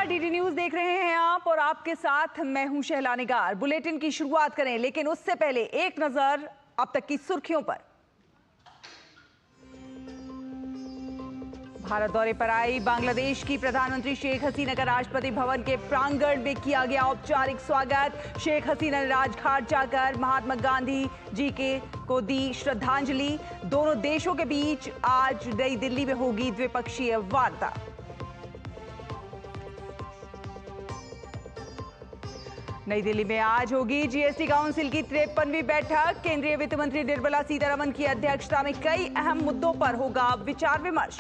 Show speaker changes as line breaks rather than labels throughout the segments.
नमस्कार, DD news देख रहे हैं आप और आपके साथ मैं हूं शहला निगार। बुलेटिन की शुरुआत करें, लेकिन उससे पहले एक नजर अब तक की सुर्खियों पर। भारत दौरे पर आई बांग्लादेश की प्रधानमंत्री शेख हसीना का राष्ट्रपति भवन के प्रांगण में किया गया औपचारिक स्वागत। शेख हसीना ने राजघाट जाकर महात्मा गांधी जी को दी श्रद्धांजलि। दोनों देशों के बीच आज नई दिल्ली में होगी द्विपक्षीय वार्ता। नई दिल्ली में आज होगी जीएसटी काउंसिल की 53वीं बैठक। केंद्रीय वित्त मंत्री निर्मला सीतारमण की अध्यक्षता में कई अहम मुद्दों पर होगा विचार विमर्श।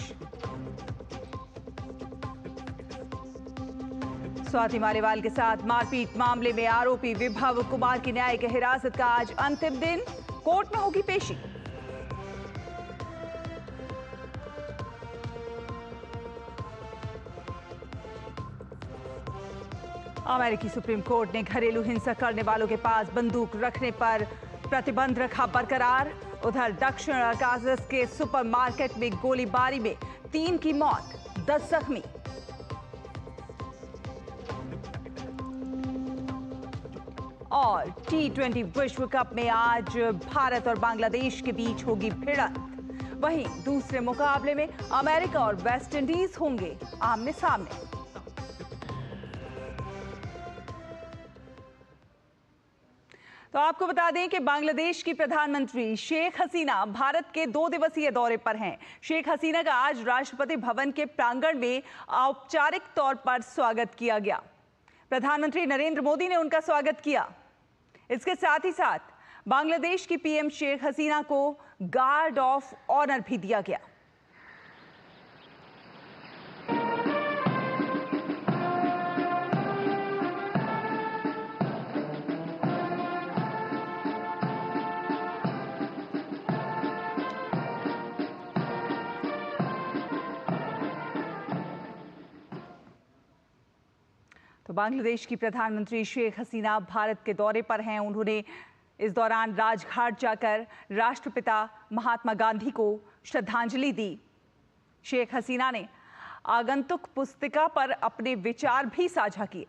स्वाति मालीवाल के साथ मारपीट मामले में आरोपी विभव कुमार की न्यायिक हिरासत का आज अंतिम दिन, कोर्ट में होगी पेशी। अमेरिकी सुप्रीम कोर्ट ने घरेलू हिंसा करने वालों के पास बंदूक रखने पर प्रतिबंध रखा बरकरार। उधर दक्षिण अर्कान्सास के सुपरमार्केट में गोलीबारी में 3 की मौत, 10 जख्मी। और T20 विश्व कप में आज भारत और बांग्लादेश के बीच होगी भिड़ंत। वहीं दूसरे मुकाबले में अमेरिका और वेस्ट इंडीज होंगे आमने सामने। तो आपको बता दें कि बांग्लादेश की प्रधानमंत्री शेख हसीना भारत के 2 दिवसीय दौरे पर हैं। शेख हसीना का आज राष्ट्रपति भवन के प्रांगण में औपचारिक तौर पर स्वागत किया गया। प्रधानमंत्री नरेंद्र मोदी ने उनका स्वागत किया। इसके साथ ही साथ बांग्लादेश की पीएम शेख हसीना को गार्ड ऑफ ऑनर भी दिया गया। तो बांग्लादेश की प्रधानमंत्री शेख हसीना भारत के दौरे पर हैं। उन्होंने इस दौरान राजघाट जाकर राष्ट्रपिता महात्मा गांधी को श्रद्धांजलि दी। शेख हसीना ने आगंतुक पुस्तिका पर अपने विचार भी साझा किए।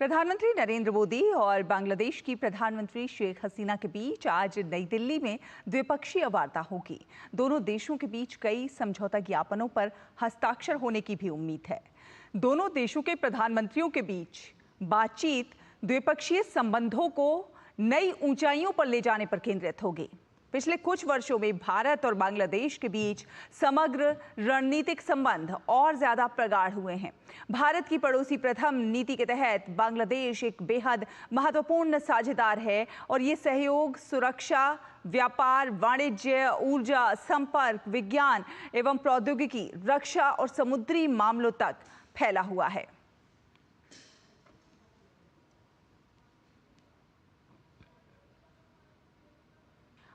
प्रधानमंत्री नरेंद्र मोदी और बांग्लादेश की प्रधानमंत्री शेख हसीना के बीच आज नई दिल्ली में द्विपक्षीय वार्ता होगी। दोनों देशों के बीच कई समझौता ज्ञापनों पर हस्ताक्षर होने की भी उम्मीद है। दोनों देशों के प्रधानमंत्रियों के बीच बातचीत द्विपक्षीय संबंधों को नई ऊंचाइयों पर ले जाने पर केंद्रित होगी। पिछले कुछ वर्षों में भारत और बांग्लादेश के बीच समग्र रणनीतिक संबंध और ज्यादा प्रगाढ़ हुए हैं। भारत की पड़ोसी प्रथम नीति के तहत बांग्लादेश एक बेहद महत्वपूर्ण साझेदार है और ये सहयोग सुरक्षा, व्यापार, वाणिज्य, ऊर्जा, संपर्क, विज्ञान एवं प्रौद्योगिकी, रक्षा और समुद्री मामलों तक फैला हुआ है।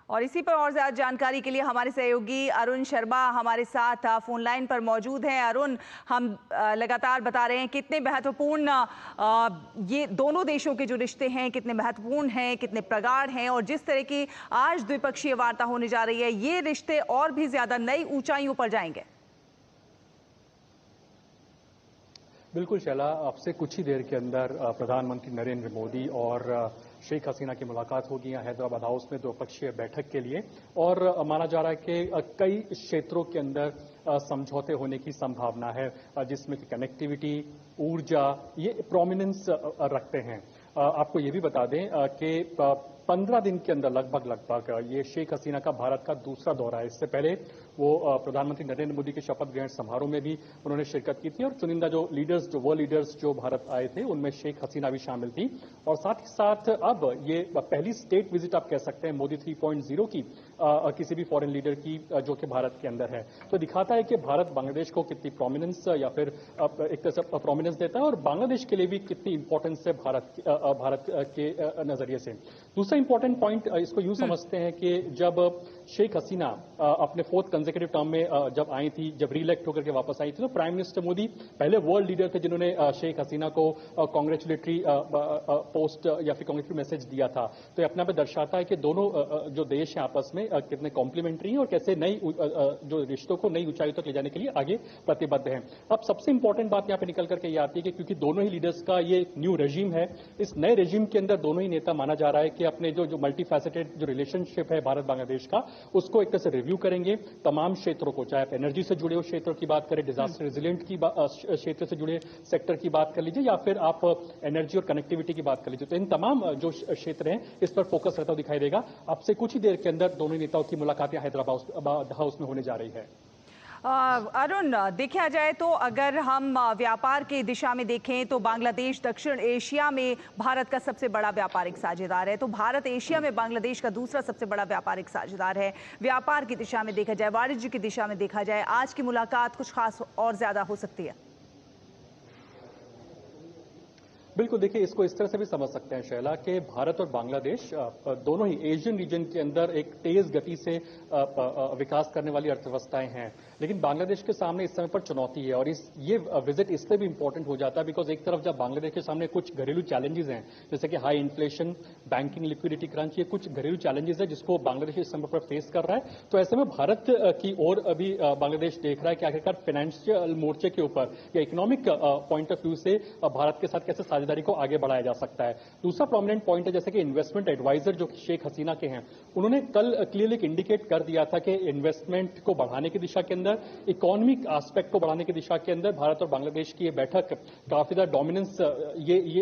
और इसी पर और ज्यादा जानकारी के लिए हमारे सहयोगी अरुण शर्मा हमारे साथ फोन लाइन पर मौजूद हैं। अरुण, हम लगातार बता रहे हैं कितने महत्वपूर्ण ये दोनों देशों के जो रिश्ते हैं कितने महत्वपूर्ण हैं, कितने प्रगाढ़ हैं, और जिस तरह की आज द्विपक्षीय वार्ता होने जा रही है, ये रिश्ते और भी ज्यादा नई ऊंचाइयों पर जाएंगे।
बिल्कुल शैला, आपसे कुछ ही देर के अंदर प्रधानमंत्री नरेंद्र मोदी और शेख हसीना की मुलाकात होगी यहाँ हैदराबाद हाउस में द्विपक्षीय बैठक के लिए। और माना जा रहा है कि कई क्षेत्रों के अंदर समझौते होने की संभावना है, जिसमें कि कनेक्टिविटी, ऊर्जा ये प्रोमिनेंस रखते हैं। आपको ये भी बता दें कि 15 दिन के अंदर लगभग ये शेख हसीना का भारत का दूसरा दौरा है। इससे पहले वो प्रधानमंत्री नरेंद्र मोदी के शपथ ग्रहण समारोह में भी उन्होंने शिरकत की थी और चुनिंदा जो वर्ल्ड लीडर्स जो भारत आए थे उनमें शेख हसीना भी शामिल थी। और साथ ही साथ अब ये पहली स्टेट विजिट आप कह सकते हैं मोदी 3.0 की किसी भी फॉरेन लीडर की जो कि भारत के अंदर है। तो दिखाता है कि भारत बांग्लादेश को कितनी प्रोमिनेंस या फिर एक तरह से प्रोमिनेंस देता है और बांग्लादेश के लिए भी कितनी इंपॉर्टेंस है भारत के नजरिए से। दूसरा इंपॉर्टेंट पॉइंट इसको यूं समझते हैं कि जब शेख हसीना अपने 4th कंसेक्यूटिव टर्म में जब आई थी, जब रीइलेक्ट होकर के वापस आई थी, तो प्राइम मिनिस्टर मोदी पहले वर्ल्ड लीडर थे जिन्होंने शेख हसीना को कांग्रेचुलेटरी पोस्ट या फिर कांग्रेचुलेटरी मैसेज दिया था। तो ये अपने आप में दर्शाता है कि दोनों जो देश हैं आपस में कितने कॉम्प्लीमेंट्री हैं और कैसे नई जो रिश्तों को नई ऊंचाई तक ले जाने के लिए आगे प्रतिबद्ध हैं। अब सबसे इंपॉर्टेंट बात यहाँ पे निकल करके ये आती है कि क्योंकि दोनों ही लीडर्स का ये न्यू रेजिम है, इस नए रेजिम के अंदर दोनों ही नेता माना जा रहा है कि अपने जो मल्टी फैसेटेड जो रिलेशनशिप है भारत बांग्लादेश का, उसको एक तरह से रिव्यू करेंगे। तमाम क्षेत्रों को, चाहे आप एनर्जी से जुड़े हुए क्षेत्रों की बात करें, डिजास्टर रेजिलेंट की क्षेत्र से जुड़े सेक्टर की बात कर लीजिए, या फिर आप एनर्जी और कनेक्टिविटी की बात कर लीजिए, तो इन तमाम जो क्षेत्र हैं इस पर फोकस रहता हुआ दिखाई देगा। अब से कुछ ही देर के अंदर दोनों नेताओं की मुलाकातें हैदराबाद हाउस में होने जा रही है।
अरुण, देखा जाए तो अगर हम व्यापार की दिशा में देखें तो बांग्लादेश दक्षिण एशिया में भारत का सबसे बड़ा व्यापारिक साझेदार है, तो भारत एशिया में बांग्लादेश का दूसरा सबसे बड़ा व्यापारिक साझेदार है। व्यापार की दिशा में देखा जाए, वाणिज्य की दिशा में देखा जाए, आज की मुलाकात कुछ खास और ज्यादा हो सकती है।
बिल्कुल, देखिए इसको इस तरह से भी समझ सकते हैं शैला कि भारत और बांग्लादेश दोनों ही एशियन रीजन के अंदर एक तेज गति से विकास करने वाली अर्थव्यवस्थाएं हैं, लेकिन बांग्लादेश के सामने इस समय पर चुनौती है। और ये विजिट इसलिए भी इंपॉर्टेंट हो जाता है बिकॉज एक तरफ जब बांग्लादेश के सामने कुछ घरेलू चैलेंजेस हैं, जैसे कि high inflation, banking liquidity crunch, ये कुछ घरेलू चैलेंजेस है जिसको बांग्लादेश इस समय पर फेस कर रहा है। तो ऐसे में भारत की ओर अभी बांग्लादेश देख रहा है कि आखिरकार फाइनेंशियल मोर्चे के ऊपर या इकोनॉमिक पॉइंट ऑफ व्यू से भारत के साथ कैसे साझेदारी को आगे बढ़ाया जा सकता है। दूसरा प्रोमिनेंट पॉइंट है जैसे कि इन्वेस्टमेंट एडवाइजर जो शेख हसीना के हैं, उन्होंने कल क्लियरली इंडिकेट कर दिया था कि इन्वेस्टमेंट को बढ़ाने की दिशा के अंदर, इकोनॉमिक एस्पेक्ट को बढ़ाने की दिशा के अंदर भारत और बांग्लादेश की ये बैठक काफी ज्यादा डोमिनेंस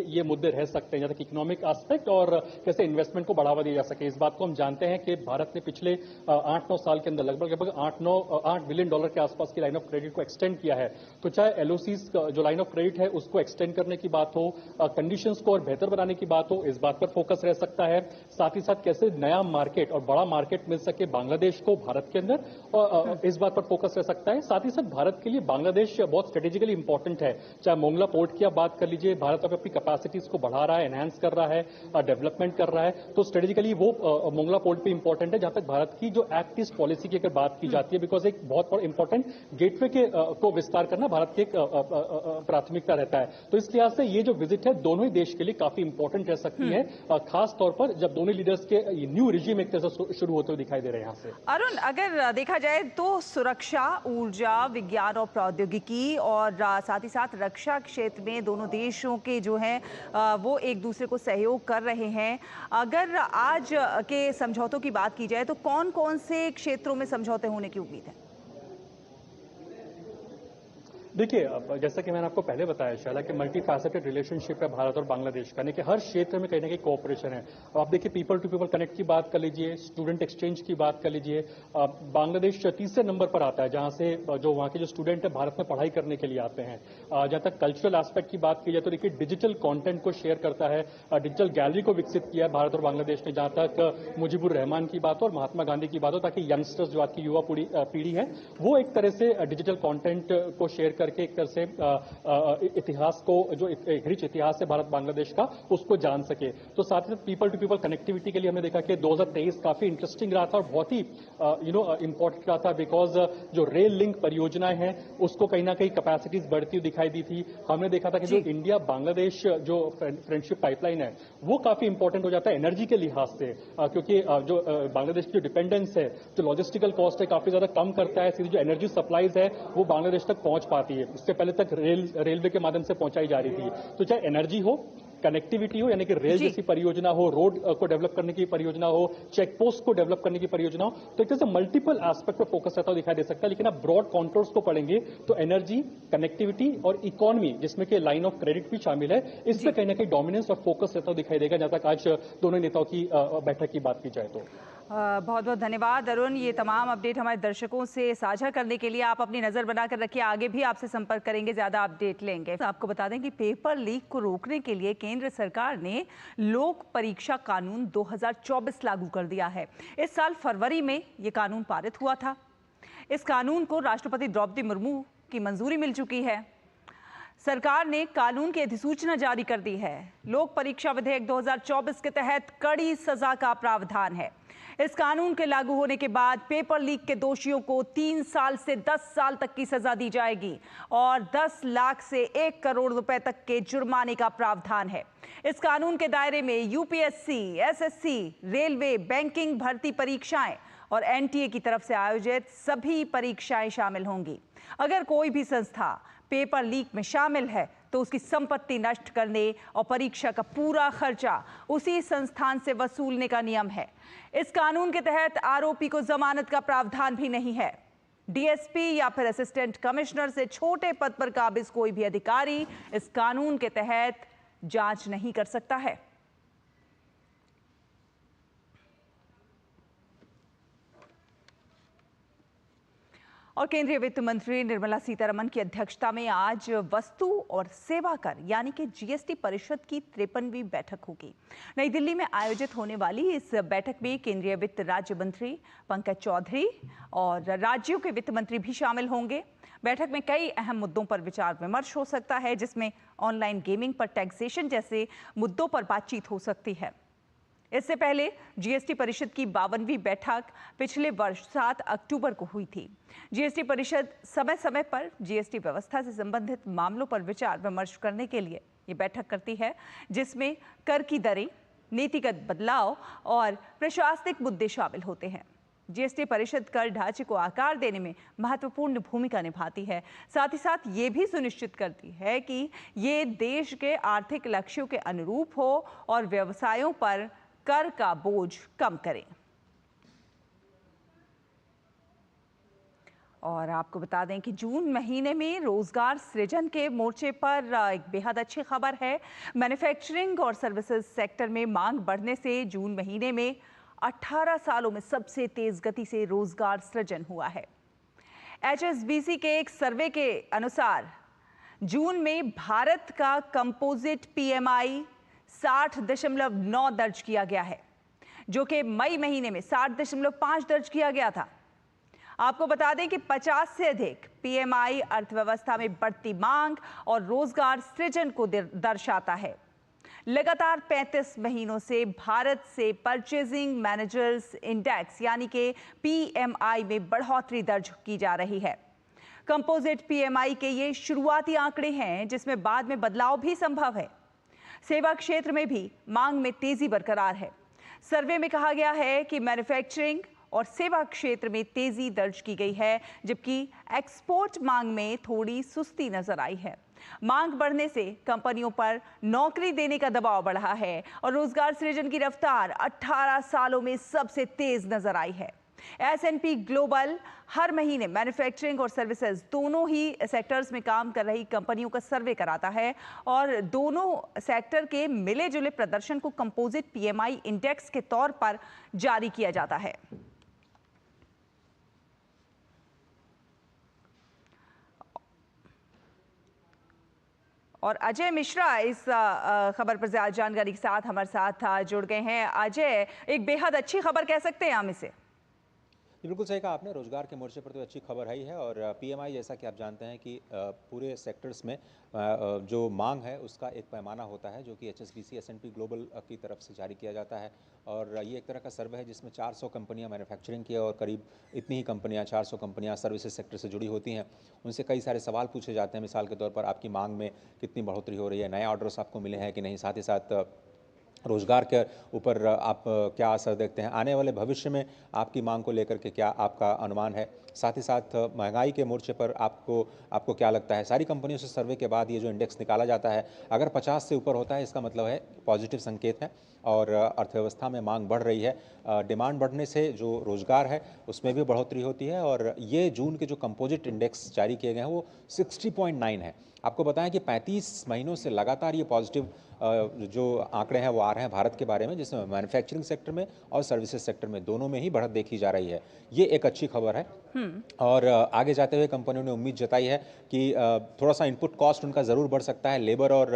ये मुद्दे रह सकते हैं, जैसे कि इकोनॉमिक एस्पेक्ट और कैसे इन्वेस्टमेंट को बढ़ावा दिया जा सके। इस बात को हम जानते हैं कि भारत ने पिछले 8-9 साल के अंदर लगभग $8 बिलियन के आसपास की लाइन ऑफ क्रेडिट को एक्सटेंड किया है। तो चाहे एलओसीज जो लाइन ऑफ क्रेडिट है उसको एक्सटेंड करने की बात हो, कंडीशंस को और बेहतर बनाने की बात हो, इस बात पर फोकस रह सकता है। साथ ही साथ कैसे नया मार्केट और बड़ा मार्केट मिल सके बांग्लादेश को भारत के अंदर, और इस बात पर फोकस रह सकता है। साथ ही साथ भारत के लिए बांग्लादेश बहुत स्ट्रेटेजिकली इंपॉर्टेंट है। चाहे मोंगला पोर्ट की आप बात कर लीजिए, भारत अपनी कैपेसिटीज को बढ़ा रहा है, एनहांस कर रहा है, डेवलपमेंट कर रहा है, तो स्ट्रेटेजिकली वो मोंगला पोर्ट भी इंपॉर्टेंट है जहां तक भारत की जो एक्ट ईस्ट पॉलिसी की अगर बात की जाती है, बिकॉज एक बहुत इंपॉर्टेंट गेटवे को विस्तार करना भारत की एक प्राथमिकता रहता है। तो इस लिहाज से ये जो विजिट है दोनों ही देश के लिए काफी इंपॉर्टेंट रह सकती है, खास तौर पर जब दोनों लीडर्स के न्यू रिजीम एक तरह से शुरू होते हुए दिखाई दे रहे हैं। यहाँ से
अरुण, अगर देखा जाए तो सुरक्षा, ऊर्जा, विज्ञान और प्रौद्योगिकी और साथ ही साथ रक्षा क्षेत्र में दोनों देशों के जो हैं वो एक दूसरे को सहयोग कर रहे हैं। अगर आज के समझौतों की बात की जाए तो कौन कौन से क्षेत्रों में समझौते होने की उम्मीद है?
देखिए, जैसा कि मैंने आपको पहले बताया शैला कि मल्टी फैसेटेड रिलेशनशिप है भारत और बांग्लादेश का, यानी कि हर क्षेत्र में कहीं ना कहीं कोऑपरेशन है। आप देखिए, पीपल टू पीपल कनेक्ट की बात कर लीजिए, स्टूडेंट एक्सचेंज की बात कर लीजिए, बांग्लादेश तीसरे नंबर पर आता है जहां से जो वहां के जो स्टूडेंट है भारत में पढ़ाई करने के लिए आते हैं। जहां तक कल्चरल एस्पेक्ट की बात की जाए तो देखिए डिजिटल कॉन्टेंट को शेयर करता है, डिजिटल गैलरी को विकसित किया है भारत और बांग्लादेश ने। जहां तक मुजीबुर रहमान की बात हो और महात्मा गांधी की बात हो, ताकि यंगस्टर्स जो आज की युवा पीढ़ी है वो एक तरह से डिजिटल कॉन्टेंट को शेयर करके एक तरह से इतिहास को, जो रिच इतिहास है भारत बांग्लादेश का, उसको जान सके। तो साथ ही साथ पीपल टू पीपल कनेक्टिविटी के लिए हमने देखा कि 2023 काफी इंटरेस्टिंग रहा था और बहुत ही इंपॉर्टेंट रहा था, बिकॉज जो रेल लिंक परियोजनाएं हैं उसको कहीं ना कहीं कैपेसिटीज बढ़ती हुई दिखाई दी थी। हमने देखा था कि जो इंडिया बांग्लादेश जो फ्रेंडशिप पाइपलाइन है वो काफी इंपॉर्टेंट हो जाता है एनर्जी के लिहाज से, क्योंकि जो बांग्लादेश की जो डिपेंडेंस है, जो लॉजिस्टिकल कॉस्ट है, काफी ज्यादा कम करता है। सीधी जो एनर्जी सप्लाईज है वो बांग्लादेश तक पहुंच पाती है, इससे पहले तक रेलवे के माध्यम से पहुंचाई जा रही थी। तो चाहे एनर्जी हो, कनेक्टिविटी हो, यानी कि रेल जैसी परियोजना हो, रोड को डेवलप करने की परियोजना हो, चेक पोस्ट को डेवलप करने की परियोजना हो, तो एक तरह से मल्टीपल एस्पेक्ट पर फोकस रहता हुआ दिखाई दे सकता है। लेकिन आप ब्रॉड कॉन्टोर्स को पढ़ेंगे तो एनर्जी, कनेक्टिविटी और इकोनॉमी, जिसमें कि लाइन ऑफ क्रेडिट भी शामिल है, इस पर कहीं ना कहीं डोमिनेंस और फोकस रहता हुआ दिखाई देगा जहां तक आज दोनों नेताओं की बैठक की बात की जाए तो।
बहुत बहुत धन्यवाद अरुण, ये तमाम अपडेट हमारे दर्शकों से साझा करने के लिए। आप अपनी नज़र बनाकर रखिए, आगे भी आपसे संपर्क करेंगे, ज़्यादा अपडेट लेंगे। आपको बता दें कि पेपर लीक को रोकने के लिए केंद्र सरकार ने लोक परीक्षा कानून 2024 लागू कर दिया है। इस साल फरवरी में ये कानून पारित हुआ था। इस कानून को राष्ट्रपति द्रौपदी मुर्मू की मंजूरी मिल चुकी है। सरकार ने कानून की अधिसूचना जारी कर दी है। लोक परीक्षा विधेयक 2024 के तहत कड़ी सजा का प्रावधान है। इस कानून के लागू होने के बाद पेपर लीक के दोषियों को 3 साल से 10 साल तक की सजा दी जाएगी और 10 लाख से 1 करोड़ रुपए तक के जुर्माने का प्रावधान है। इस कानून के दायरे में यूपीएससी, एसएससी, रेलवे, बैंकिंग भर्ती परीक्षाएं और एनटीए की तरफ से आयोजित सभी परीक्षाएं शामिल होंगी। अगर कोई भी संस्था पेपर लीक में शामिल है तो उसकी संपत्ति नष्ट करने और परीक्षा का पूरा खर्चा उसी संस्थान से वसूलने का नियम है। इस कानून के तहत आरोपी को जमानत का प्रावधान भी नहीं है। डीएसपी या फिर असिस्टेंट कमिश्नर से छोटे पद पर काबिज कोई भी अधिकारी इस कानून के तहत जांच नहीं कर सकता है। और केंद्रीय वित्त मंत्री निर्मला सीतारमण की अध्यक्षता में आज वस्तु और सेवा कर यानी कि जीएसटी परिषद की 53वीं बैठक होगी। नई दिल्ली में आयोजित होने वाली इस बैठक में केंद्रीय वित्त राज्य मंत्री पंकज चौधरी और राज्यों के वित्त मंत्री भी शामिल होंगे। बैठक में कई अहम मुद्दों पर विचार विमर्श हो सकता है, जिसमें ऑनलाइन गेमिंग पर टैक्सेशन जैसे मुद्दों पर बातचीत हो सकती है। इससे पहले जीएसटी परिषद की 52वीं बैठक पिछले वर्ष 7 अक्टूबर को हुई थी। जीएसटी परिषद समय समय पर जीएसटी व्यवस्था से संबंधित मामलों पर विचार विमर्श करने के लिए ये बैठक करती है, जिसमें कर की दरें, नीतिगत बदलाव और प्रशासनिक मुद्दे शामिल होते हैं। जीएसटी परिषद कर ढांचे को आकार देने में महत्वपूर्ण भूमिका निभाती है। साथ ही साथ ये भी सुनिश्चित करती है कि ये देश के आर्थिक लक्ष्यों के अनुरूप हो और व्यवसायों पर कर का बोझ कम करें। और आपको बता दें कि जून महीने में रोजगार सृजन के मोर्चे पर एक बेहद अच्छी खबर है। मैन्युफैक्चरिंग और सर्विसेज सेक्टर में मांग बढ़ने से जून महीने में 18 सालों में सबसे तेज गति से रोजगार सृजन हुआ है। एचएसबीसी के एक सर्वे के अनुसार जून में भारत का कंपोजिट पीएमआई 60.9 दर्ज किया गया है, जो कि मई महीने में 60.5 दर्ज किया गया था। आपको बता दें कि 50 से अधिक पीएमआई अर्थव्यवस्था में बढ़ती मांग और रोजगार सृजन को दर्शाता है। लगातार 35 महीनों से भारत से परचेजिंग मैनेजर्स इंडेक्स यानी कि पीएमआई में बढ़ोतरी दर्ज की जा रही है। कंपोजिट पीएमआई के ये शुरुआती आंकड़े हैं, जिसमें बाद में बदलाव भी संभव है। सेवा क्षेत्र में भी मांग में तेजी बरकरार है। सर्वे में कहा गया है कि मैन्युफैक्चरिंग और सेवा क्षेत्र में तेजी दर्ज की गई है, जबकि एक्सपोर्ट मांग में थोड़ी सुस्ती नजर आई है। मांग बढ़ने से कंपनियों पर नौकरी देने का दबाव बढ़ा है और रोजगार सृजन की रफ्तार 18 सालों में सबसे तेज नजर आई है। S&P ग्लोबल हर महीने मैन्युफैक्चरिंग और सर्विसेज दोनों ही सेक्टर्स में काम कर रही कंपनियों का सर्वे कराता है और दोनों सेक्टर के मिले जुले प्रदर्शन को कंपोजिट पीएमआई इंडेक्स के तौर पर जारी किया जाता है। और अजय मिश्रा इस खबर पर ज्यादा जानकारी के साथ हमारे साथ जुड़ गए हैं। अजय, एक बेहद अच्छी खबर कह सकते हैं हम इसे।
बिल्कुल सही कहा आपने, रोजगार के मोर्चे पर तो अच्छी खबर है ही है। और पीएमआई जैसा कि आप जानते हैं कि पूरे सेक्टर्स में जो मांग है उसका एक पैमाना होता है, जो कि एचएसबीसी S&P ग्लोबल की तरफ से जारी किया जाता है। और ये एक तरह का सर्वे है जिसमें 400 कंपनियां मैन्युफैक्चरिंग की और करीब इतनी ही कंपनियां 400 कंपनियां सर्विसेज सेक्टर से जुड़ी होती हैं। उनसे कई सारे सवाल पूछे जाते हैं, मिसाल के तौर पर आपकी मांग में कितनी बढ़ोतरी हो रही है, नए ऑर्डर्स आपको मिले हैं कि नहीं, साथ ही साथ रोजगार के ऊपर आप क्या असर देखते हैं, आने वाले भविष्य में आपकी मांग को लेकर के क्या आपका अनुमान है, साथ ही साथ महंगाई के मोर्चे पर आपको क्या लगता है। सारी कंपनियों से सर्वे के बाद ये जो इंडेक्स निकाला जाता है, अगर 50 से ऊपर होता है इसका मतलब है पॉजिटिव संकेत है और अर्थव्यवस्था में मांग बढ़ रही है। डिमांड बढ़ने से जो रोजगार है उसमें भी बढ़ोतरी होती है। और ये जून के जो कंपोजिट इंडेक्स जारी किए गए हैं वो 60.9 है। आपको बताएं कि 35 महीनों से लगातार ये पॉजिटिव जो आंकड़े हैं वो आ रहे हैं भारत के बारे में, जिसमें मैन्युफैक्चरिंग सेक्टर में और सर्विसेज सेक्टर में दोनों में ही बढ़त देखी जा रही है। ये एक अच्छी खबर है। और आगे जाते हुए कंपनियों ने उम्मीद जताई है कि थोड़ा सा इनपुट कॉस्ट उनका ज़रूर बढ़ सकता है। लेबर और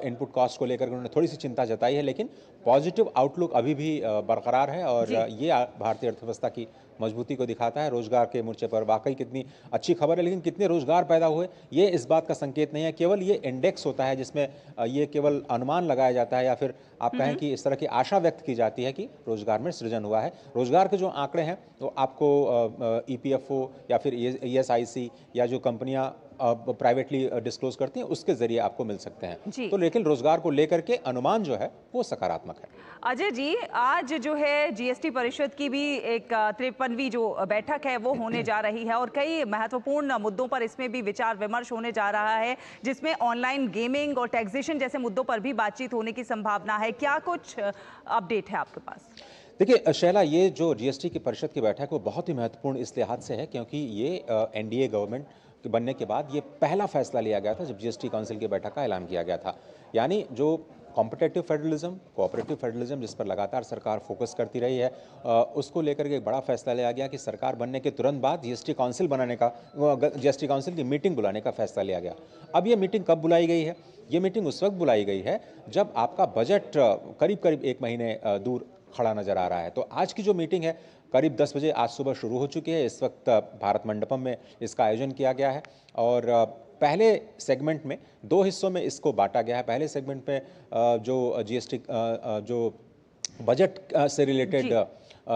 इनपुट कॉस्ट को लेकर उन्होंने थोड़ी सी चिंता जताई है, लेकिन पॉजिटिव आउटलुक अभी भी बरकरार है और ये भारतीय अर्थव्यवस्था की मजबूती को दिखाता है रोजगार के मोर्चे पर। वाकई कितनी अच्छी खबर है, लेकिन कितने रोजगार पैदा हुए ये इस बात का संकेत नहीं है। केवल ये इंडेक्स होता है जिसमें ये केवल अनुमान लगाया जाता है, या फिर आप कहें कि इस तरह की आशा व्यक्त की जाती है कि रोजगार में सृजन हुआ है। रोजगार के जो आंकड़े हैं तो आपको ईपीएफओ या फिर ईएसआईसी या जो कंपनियां प्राइवेटली डिस्क्लोज करती हैं उसके जरिए आपको मिल सकते हैं।
जी।
तो लेकिन रोजगार को लेकर के अनुमान जो है वो सकारात्मक है।
अजय जी, आज जो है जीएसटी परिषद की भी एक 53वीं जो बैठक है वो होने जा रही है और कई महत्वपूर्ण मुद्दों पर इसमें भी विचार विमर्श होने जा रहा है, जिसमें ऑनलाइन गेमिंग और टैक्सेशन जैसे मुद्दों पर भी बातचीत होने की संभावना है। क्या कुछ अपडेट है आपके पास?
देखिए शैला, ये जो जीएसटी की परिषद की बैठक है वो बहुत ही महत्वपूर्ण इस लिहाज से है क्योंकि ये एनडीए गवर्नमेंट के बनने के बाद ये पहला फैसला लिया गया था जब जीएसटी काउंसिल की बैठक का ऐलान किया गया था। यानी जो कॉम्पिटेटिव फेडरलिज्म, कोऑपरेटिव फेडरलिज्म जिस पर लगातार सरकार फोकस करती रही है, उसको लेकर के एक बड़ा फैसला लिया गया कि सरकार बनने के तुरंत बाद जीएसटी काउंसिल बनाने का, जीएसटी काउंसिल की मीटिंग बुलाने का फैसला लिया गया। अब ये मीटिंग कब बुलाई गई है? ये मीटिंग उस वक्त बुलाई गई है जब आपका बजट करीब करीब एक महीने दूर खड़ा नजर आ रहा है। तो आज की जो मीटिंग है करीब 10 बजे आज सुबह शुरू हो चुकी है। इस वक्त भारत मंडपम में इसका आयोजन किया गया है और पहले सेगमेंट में दो हिस्सों में इसको बांटा गया है। पहले सेगमेंट में जो जीएसटी जो बजट से रिलेटेड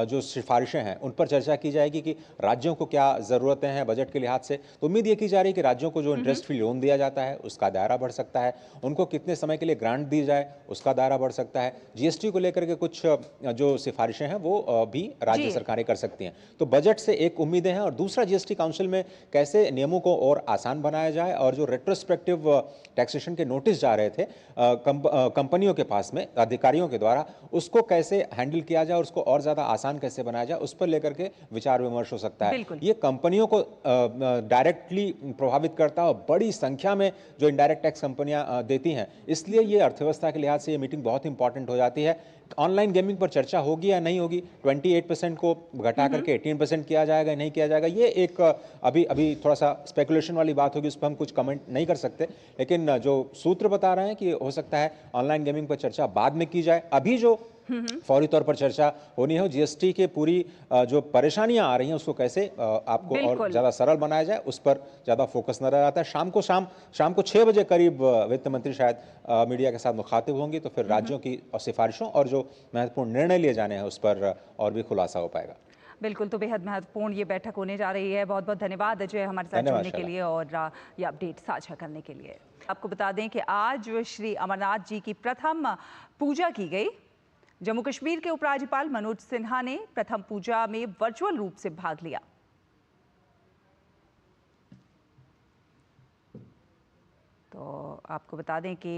जो सिफारिशें हैं उन पर चर्चा की जाएगी कि राज्यों को क्या ज़रूरतें हैं बजट के लिहाज से। तो उम्मीद ये की जा रही है कि राज्यों को जो इंटरेस्ट फ्री लोन दिया जाता है उसका दायरा बढ़ सकता है, उनको कितने समय के लिए ग्रांट दी जाए उसका दायरा बढ़ सकता है। जीएसटी को लेकर के कुछ जो सिफारिशें हैं वो भी राज्य सरकारें कर सकती हैं। तो बजट से एक उम्मीदें हैं और दूसरा जीएसटी काउंसिल में कैसे नियमों को और आसान बनाया जाए और जो रेट्रोस्पेक्टिव टैक्सेशन के नोटिस जा रहे थे कंपनियों के पास में अधिकारियों के द्वारा, उसको कैसे हैंडल किया जाए और उसको और ज़्यादा आसान कैसे बनाया जाए उस पर लेकर के विचार विमर्श हो सकता है। ये कंपनियों को डायरेक्टली प्रभावित करता है और बड़ी संख्या में जो इनडायरेक्ट टैक्स कंपनियां देती हैं, इसलिए ये अर्थव्यवस्था के लिहाज से ये मीटिंग बहुत इंपॉर्टेंट हो जाती है। ऑनलाइन गेमिंग पर चर्चा होगी या नहीं होगी, 28% को घटा करके 18% किया जाएगा नहीं किया जाएगा, ये एक अभी अभी थोड़ा सा स्पेकुलेशन वाली बात होगी, उस पर हम कुछ कमेंट नहीं कर सकते। लेकिन जो सूत्र बता रहे हैं कि हो सकता है ऑनलाइन गेमिंग पर चर्चा बाद में की जाए। अभी जो फौरी तौर पर चर्चा होनी है जीएसटी के पूरी जो परेशानियां आ रही हैं उसको कैसे आपको और ज्यादा सरल बनाया जाए उस पर ज्यादा फोकस नजर आता है। शाम को 6 बजे करीब वित्त मंत्री शायद मीडिया के साथ मुखातिब होंगी, तो फिर राज्यों की सिफारिशों और जो महत्वपूर्ण निर्णय लिए जाने हैं उस पर और भी खुलासा हो पाएगा।
बिल्कुल, तो बेहद महत्वपूर्ण ये बैठक होने जा रही है। बहुत बहुत धन्यवाद अजय हमारे साथ जुड़ने के लिए और ये अपडेट साझा करने के लिए। आपको बता दें कि आज श्री अमरनाथ जी की प्रथम पूजा की गई। जम्मू कश्मीर के उपराज्यपाल मनोज सिन्हा ने प्रथम पूजा में वर्चुअल रूप से भाग लिया। तो आपको बता दें कि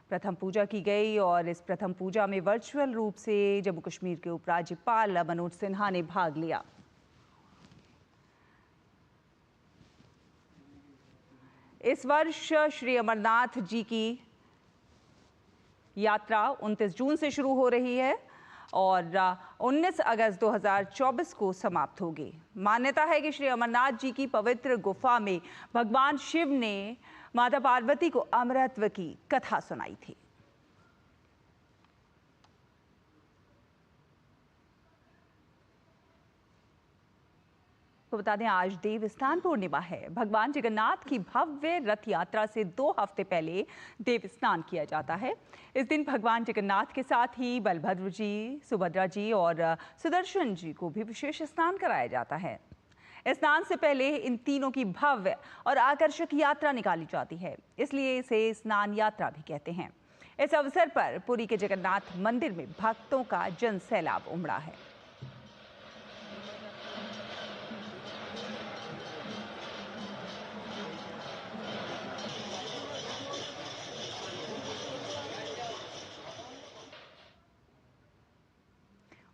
प्रथम पूजा की गई और इस प्रथम पूजा में वर्चुअल रूप से जम्मू कश्मीर के उपराज्यपाल मनोज सिन्हा ने भाग लिया। इस वर्ष श्री अमरनाथ जी की यात्रा 29 जून से शुरू हो रही है और 19 अगस्त 2024 को समाप्त होगी। मान्यता है कि श्री अमरनाथ जी की पवित्र गुफा में भगवान शिव ने माता पार्वती को अमरत्व की कथा सुनाई थी। तो बता दें आज देवस्थान पूर्णिमा है। भगवान जगन्नाथ की भव्य रथ यात्रा से 2 हफ्ते पहले देवस्थान किया जाता है। इस दिन भगवान जगन्नाथ के साथ ही बलभद्र जी, सुभद्रा जी और सुदर्शन जी को भी विशेष स्नान कराया जाता है। स्नान से पहले इन तीनों की भव्य और आकर्षक यात्रा निकाली जाती है, इसलिए इसे स्नान यात्रा भी कहते हैं। इस अवसर पर पुरी के जगन्नाथ मंदिर में भक्तों का जन सैलाब उमड़ा है।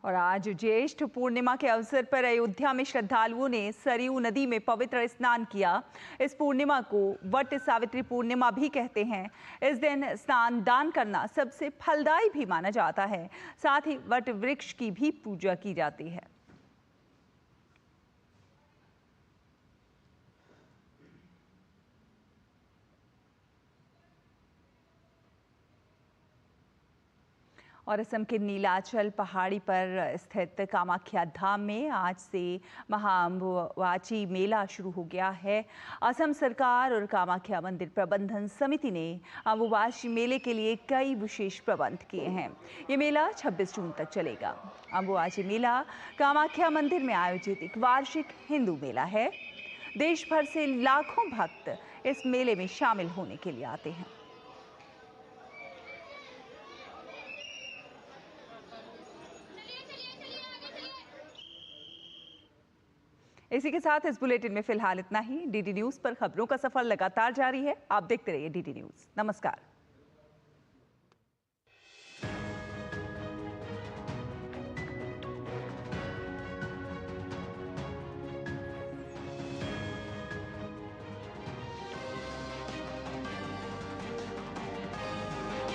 और आज ज्येष्ठ पूर्णिमा के अवसर पर अयोध्या में श्रद्धालुओं ने सरयू नदी में पवित्र स्नान किया। इस पूर्णिमा को वट सावित्री पूर्णिमा भी कहते हैं। इस दिन स्नान दान करना सबसे फलदायी भी माना जाता है। साथ ही वट वृक्ष की भी पूजा की जाती है। और असम के नीलाचल पहाड़ी पर स्थित कामाख्या धाम में आज से महाअम्बुबाची मेला शुरू हो गया है। असम सरकार और कामाख्या मंदिर प्रबंधन समिति ने अम्बुबाची मेले के लिए कई विशेष प्रबंध किए हैं। ये मेला 26 जून तक चलेगा। अम्बुबाची मेला कामाख्या मंदिर में आयोजित एक वार्षिक हिंदू मेला है। देश भर से लाखों भक्त इस मेले में शामिल होने के लिए आते हैं। इसी के साथ इस बुलेटिन में फिलहाल इतना ही। डीडी न्यूज़ पर खबरों का सफर लगातार जारी है। आप देखते रहिए डीडी न्यूज़। नमस्कार।